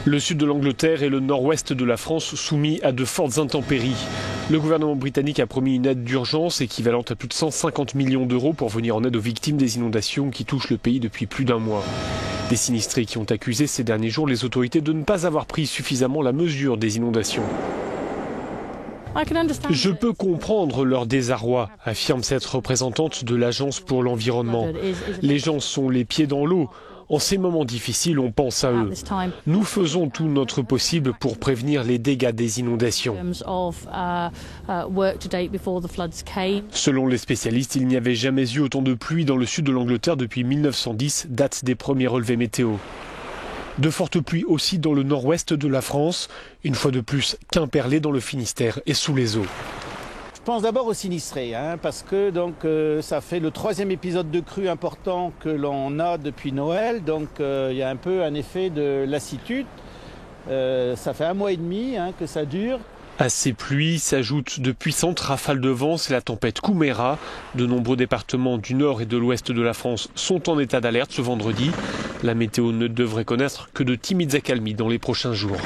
Le sud de l'Angleterre et le nord-ouest de la France soumis à de fortes intempéries. Le gouvernement britannique a promis une aide d'urgence équivalente à plus de 150 millions d'euros pour venir en aide aux victimes des inondations qui touchent le pays depuis plus d'un mois. Des sinistrés qui ont accusé ces derniers jours les autorités de ne pas avoir pris suffisamment la mesure des inondations. Je peux comprendre leur désarroi, affirme cette représentante de l'Agence pour l'environnement. Les gens sont les pieds dans l'eau. En ces moments difficiles, on pense à eux. Nous faisons tout notre possible pour prévenir les dégâts des inondations. Selon les spécialistes, il n'y avait jamais eu autant de pluie dans le sud de l'Angleterre depuis 1910, date des premiers relevés météo. De fortes pluies aussi dans le nord-ouest de la France. Une fois de plus, Quimperlé dans le Finistère est sous les eaux. Je pense d'abord aux sinistrés, parce que ça fait le 3e épisode de crue important que l'on a depuis Noël. Donc il y a un peu un effet de lassitude. Ça fait 1 mois et demi que ça dure. À ces pluies s'ajoutent de puissantes rafales de vent, c'est la tempête Koumera. De nombreux départements du nord et de l'ouest de la France sont en état d'alerte ce vendredi. La météo ne devrait connaître que de timides accalmies dans les prochains jours.